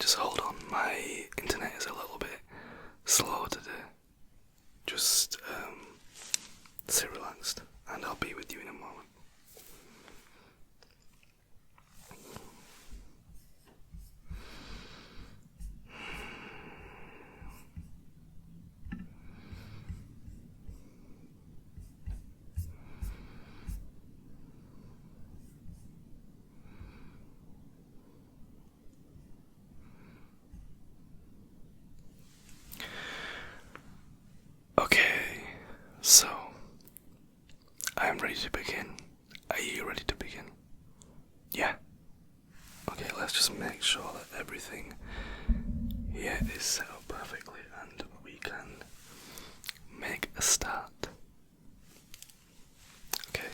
Just hold on, my internet is a little bit slow today. Just sit relaxed and I'll be with you in a moment. Okay, so I'm ready to begin. Are you ready to begin? Yeah? Okay, let's just make sure that everything here is set up perfectly and we can make a start. Okay.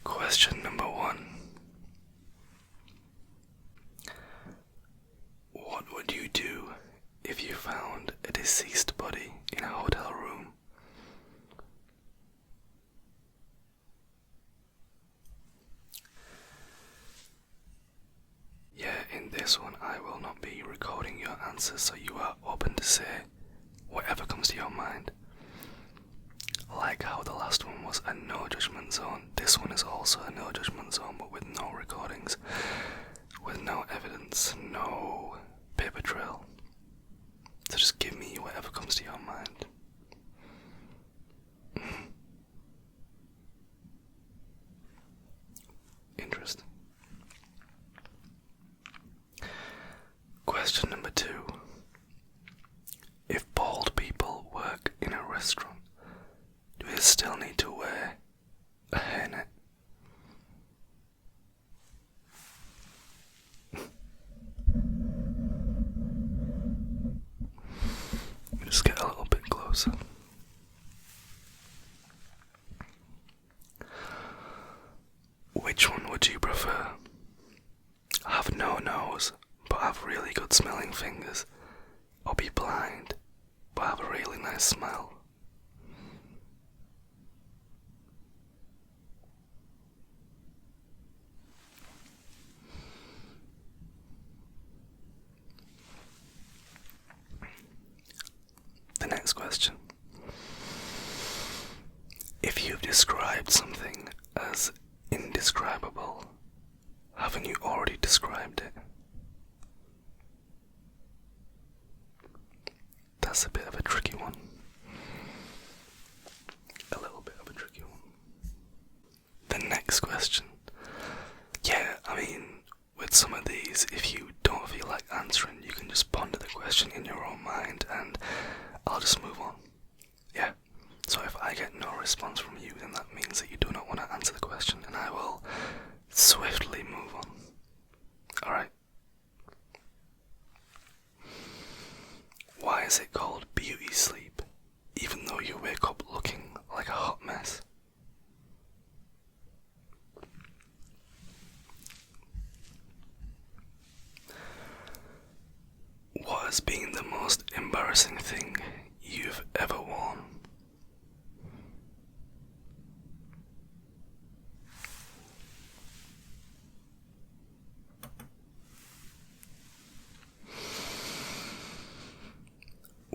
Question number 1. What would you do if you found a deceased body in a hotel room? Yeah, in this one I will not be recording your answers, so you are open to say whatever comes to your mind. Like how the last one was a no judgment zone, this one is also a no judgment zone, but with no recordings, with no evidence, no paper trail. So just give me whatever comes to your mind. Interesting. Question number 2. If bald people work in a restaurant, do they still need to wear a hairnet? Let me just get a little bit closer. Which one would you prefer? Have no nose, but have really good smelling fingers, or be blind, but have a really nice smell? The next question. If you've described something as indescribable, haven't you already described it? That's a bit of a tricky one. A little bit of a tricky one. The next question. Yeah, I mean, with some of these, if you don't feel like answering, you can just ponder the question in your own mind and I'll just move on. Yeah? So if I get no response from you, then that means that you do not want to answer the question and I will swiftly move on. Alright? Why is it called beauty sleep, even though you wake up looking like a hot mess? What has been the most embarrassing thing you've ever worn?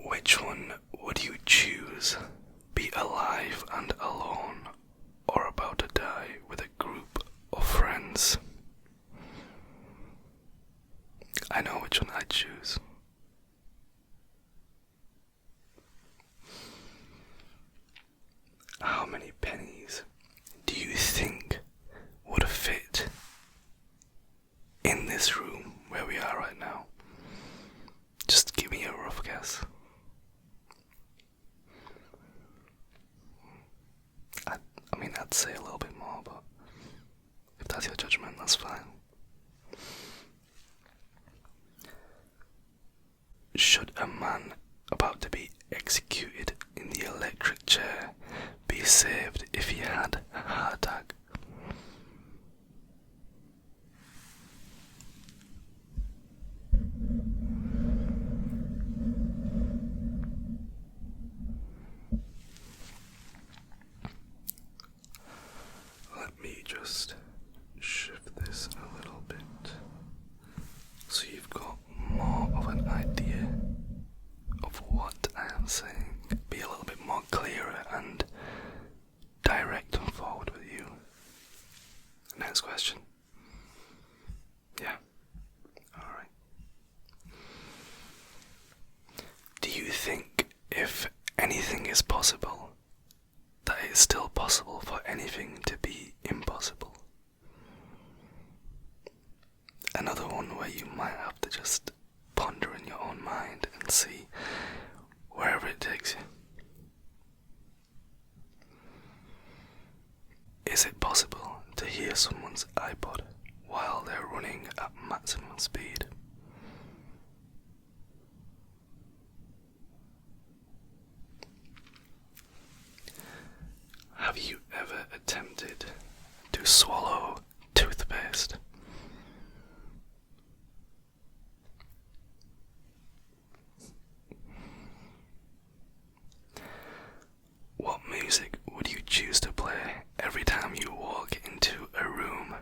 Which one would you choose? Be alive and alone, or about to die with a group of friends? I know which one I'd choose. How many pennies do you think would fit in this room where we are right now? Just give me a rough guess. I mean, I'd say a little bit more, but if that's your judgment, that's fine. Should a man about to be executed in the electric chair be saved if he had a heart attack? Let me just shift this a little bit. next question? Yeah. Alright. Do you think if anything is possible, that it's still possible for anything to be impossible? Another one where you might have to just ponder in your own mind and see wherever it takes you. Is it possible to hear someone's iPod while they're running at maximum speed? Have you ever attempted to swallow toothpaste? What music would you choose to play every time you walk into a room?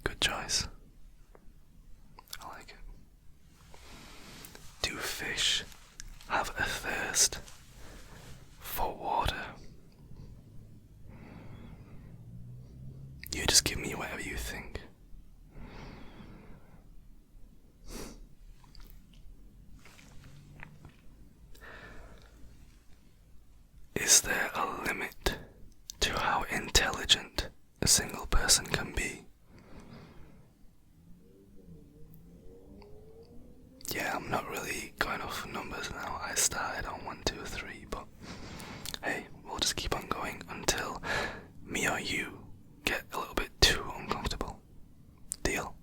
Good choice. I like it. Do fish have a thirst for water? You just give me whatever you think. Is there a limit to how intelligent a single person can be? Yeah, I'm not really going off numbers now. I started on 1, 2, 3, but hey, we'll just keep on going until me or you get a little bit too uncomfortable. Deal?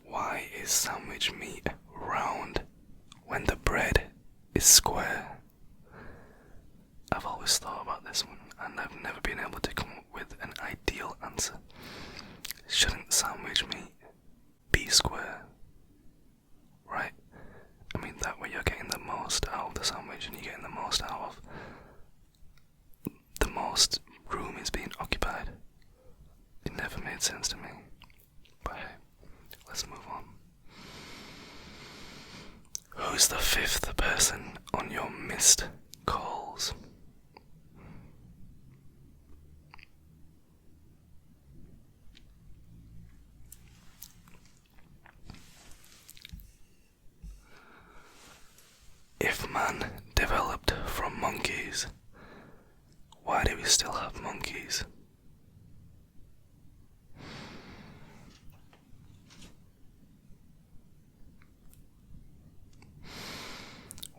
Why is sandwich meat round when the bread is square? I've always thought about this one and I've never been able to come up with an ideal answer. Shouldn't sandwich meat be square? Right? I mean, that way you're getting the most out of the sandwich and you're getting the most out of the most room is being occupied. It never made sense to me. But hey, let's move on. Who's the 5th person on your missed calls? If man developed from monkeys, why do we still have monkeys?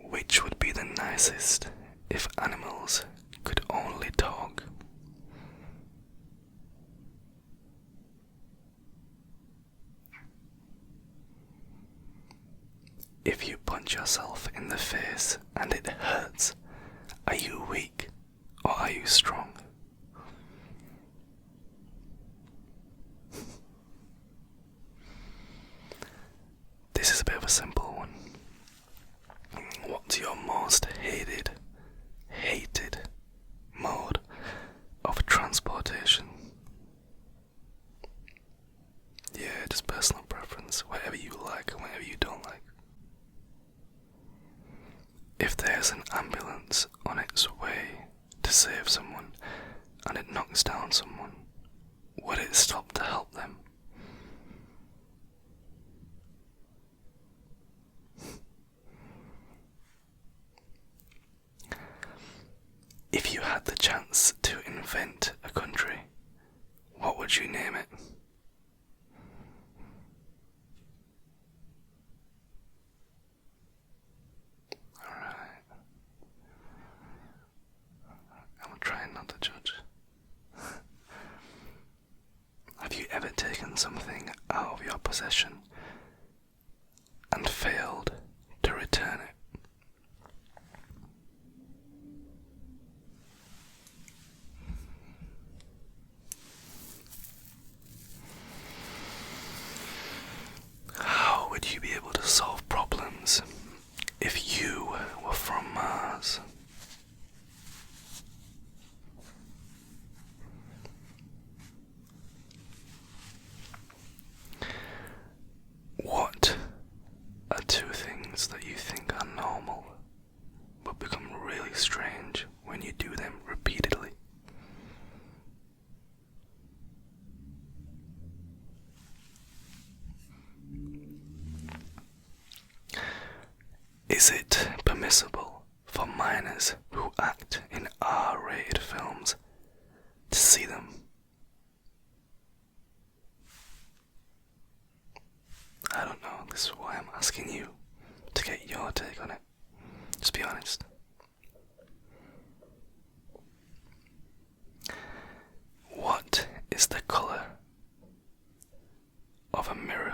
Which would be the nicest if animals could only talk? If you punch yourself in the face and it hurts, are you weak or are you strong? This is a bit of a simple one. What's your most hated mode of transportation? Yeah, just personal preference, whatever you like and whatever you don't like. If there's an ambulance on its way to save someone and it knocks down someone, would it stop to help them? If you had the chance to invent a country, what would you name it? Alright. I'm trying not to judge. Have you ever taken something out of your possession and failed to return it? Is it permissible for minors who act in R-rated films to see them? I don't know, this is why I'm asking you to get your take on it. Just be honest. What is the colour of a mirror?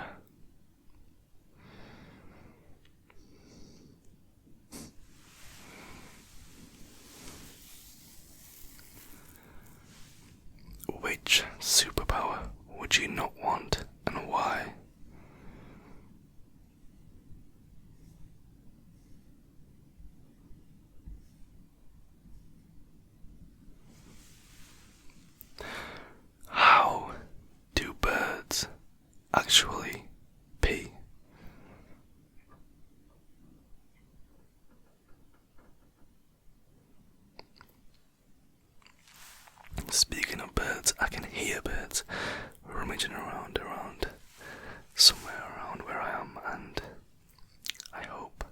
Which superpower would you not want and why? How do birds actually pee? Speaking of birds, I can hear birds rummaging around somewhere around where I am, and I hope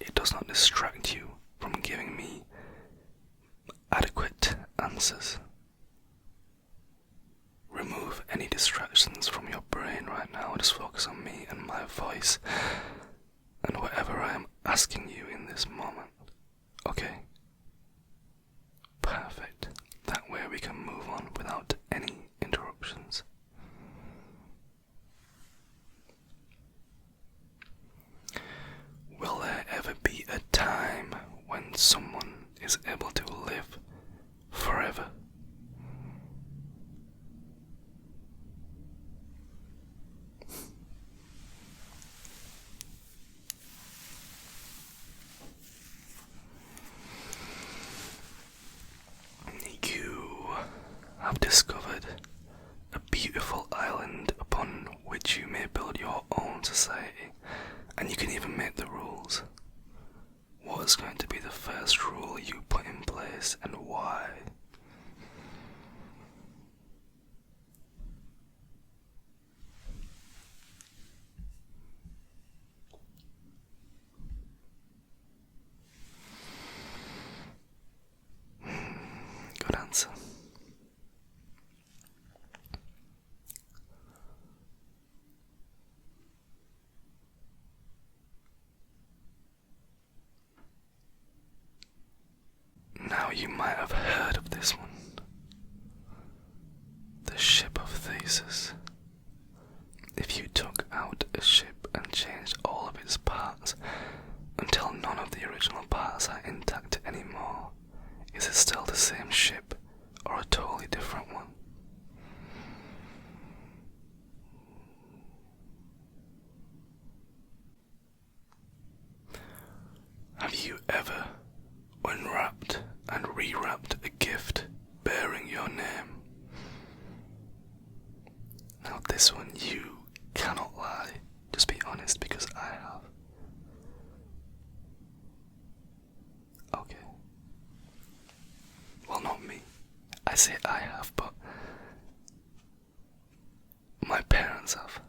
it does not distract you from giving me adequate answers. Remove any distractions from your brain right now, just focus on me and my voice and whatever I am asking you in this moment. Okay? Perfect. That way we can move on without any interruptions. Will there ever be a time when someone is able to live forever? You have discovered a beautiful island upon which you may build your own society, and you can even make the rules. What is going to be the first rule you put in place and why? Good answer. Now you might have heard of this one. The ship of Theseus. If you took out a ship and changed all of its parts until none of the original parts are intact anymore, is it still the same ship or a totally different one? Have you ever unwrapped and rewrapped a gift bearing your name? Now this one you cannot lie, just be honest, because I have. Okay. Well, not me. I say I have, but my parents have,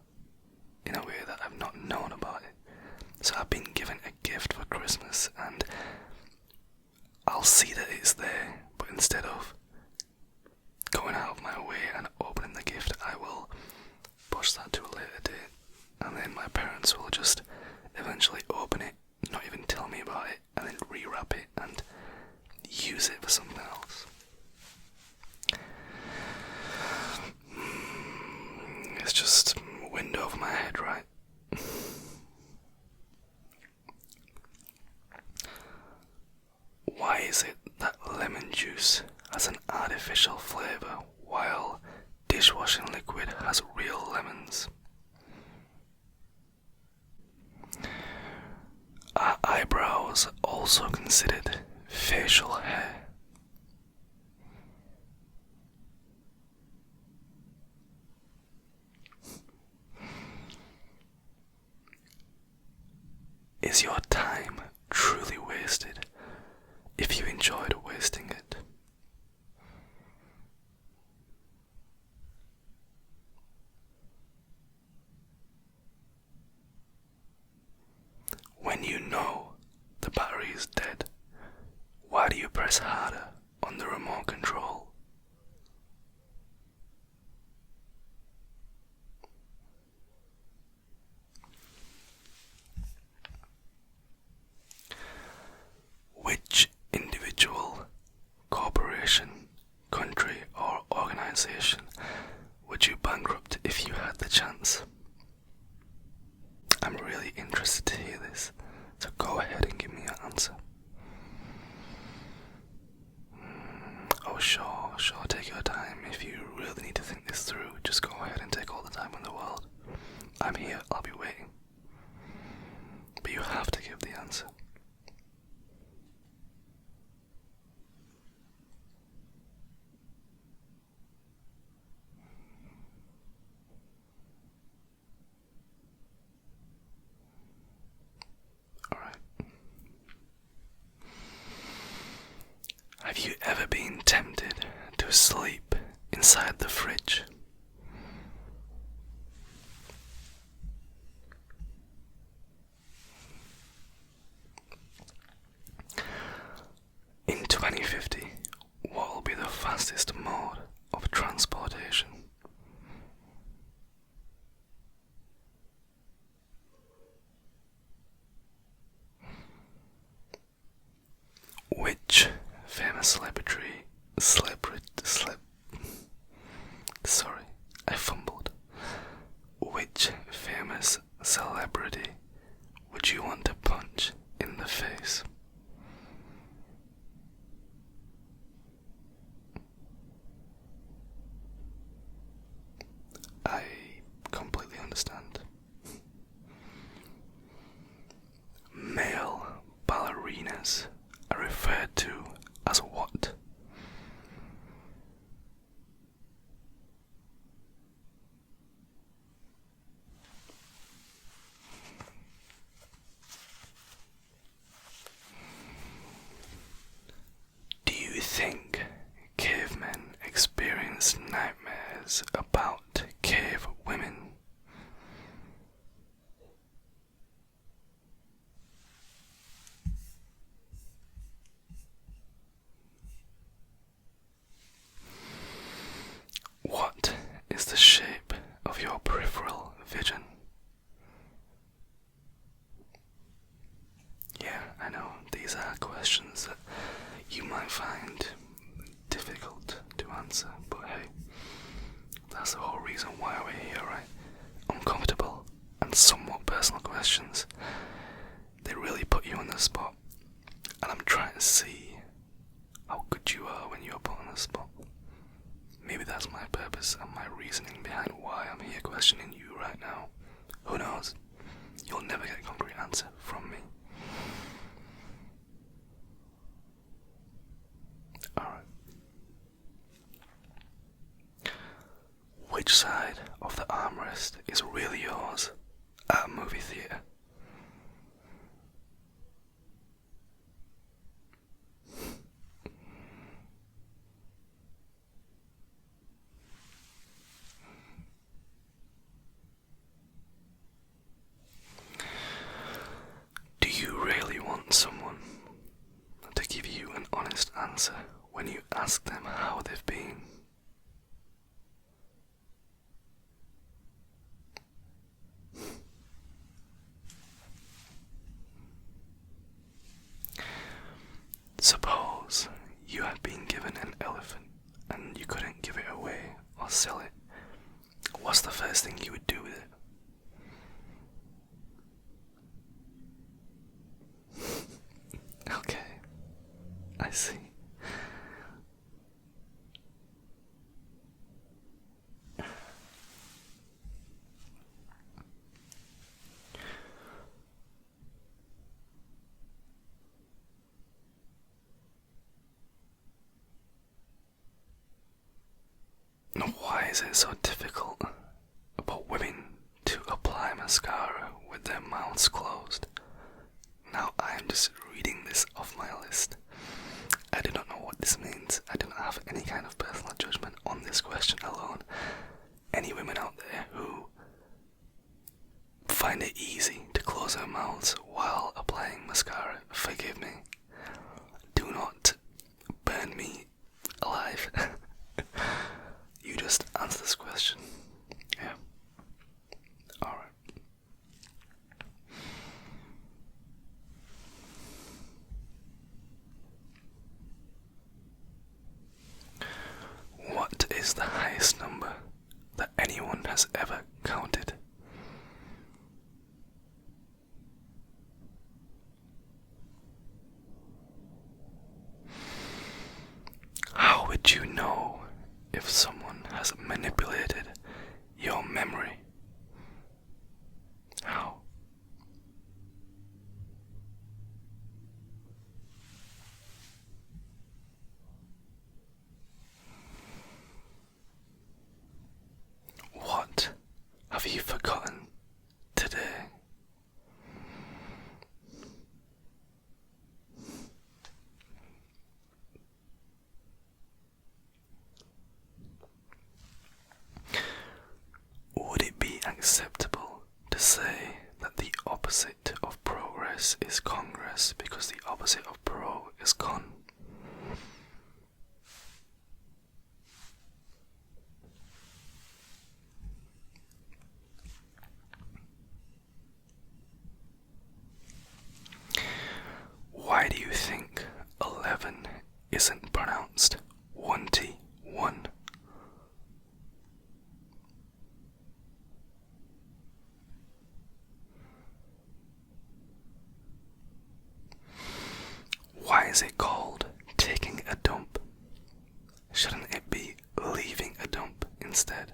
in a way that I've not known about it. So I've been given a gift for Christmas, and I'll see that it's there, but instead of going out of my way and opening the gift, I will push that to a later date, and then my parents will just eventually open it, not even tell me about it, and then rewrap it and use it for something else. It's just a window over my head, right? Why is it that lemon juice has an artificial flavour while dishwashing liquid has real lemons? Are eyebrows also considered facial hair? Is your time truly wasted if you enjoyed wasting it? When you know the battery is dead, why do you press harder on the remote control? Which individual, corporation, country, or organization would you bankrupt if you had the chance? I'm really interested to hear this, so go ahead and give me your answer. Oh sure, take your time. If you really need to think this through, just go ahead and take all the time in the world. I'm here, I'll be waiting. But you have to give the answer. Alright. Have you ever been tempted to sleep inside the fridge? In 2050, what will be the fastest mode of transportation? Which famous Which famous celebrity would you want to punch in the face? I completely understand. Male ballerinas are referred to as what? Do you think cavemen experienced nightmares about cave women? What is the shape of your peripheral vision? Yeah, I know, these are questions that you might find difficult to answer, but hey, that's the whole reason why we're here, right? Uncomfortable and somewhat personal questions. They really put you on the spot, and I'm trying to see how good you are when you're put on the spot. Maybe that's my purpose and my reasoning behind why I'm here questioning you right now. Who knows? You'll never get a concrete answer from me. Alright. Which side of the armrest is really yours at a movie theatre? Do you really want someone to give you an honest answer when you ask them how they've been? Suppose you had been given an elephant and you couldn't give it away or sell it. What's the first thing you would do with it? Okay, I see. Why is it so difficult about women to apply mascara with their mouths closed? Now I am just reading this off my list. I do not know what this means. I do not have any kind of personal judgment on this question alone. Any women out there who find it easy to close their mouths while applying would you know if someone has manipulated your memory? How? What have you forgotten today? Would it be acceptable to say that the opposite of progress is congress because the opposite of pro is con? Why do you think 11 isn't pronounced 1T1? Why is it called taking a dump? Shouldn't it be leaving a dump instead?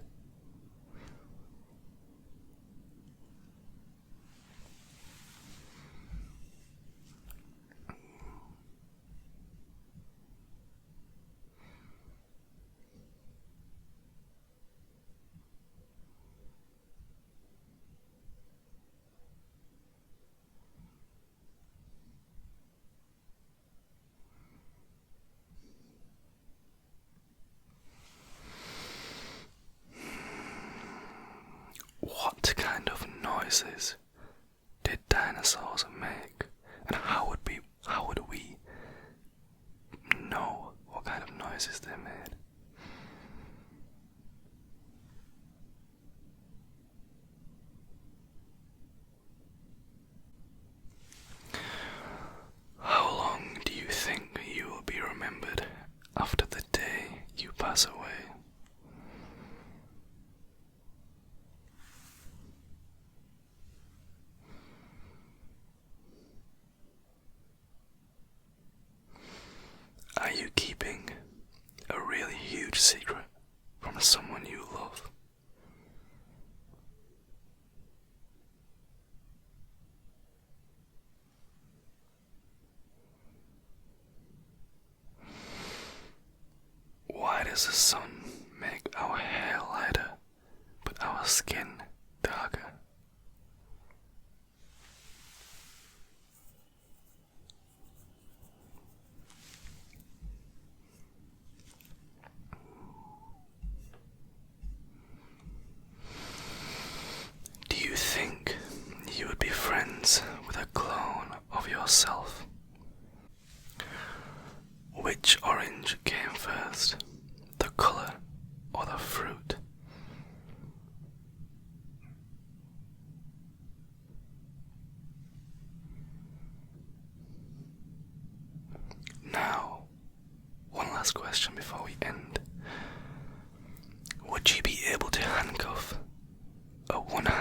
What kind of noises did dinosaurs make? And how would we know what kind of noises they made? How long do you think you will be remembered after the day you pass away? Are you keeping a really huge secret from someone you love? Why does the sun make our hair lighter but our skin darker? Do you think you would be friends with a clone of yourself? Which orange came first, the colour or the fruit? Now, one last question before we end. Would you be able to handcuff a 100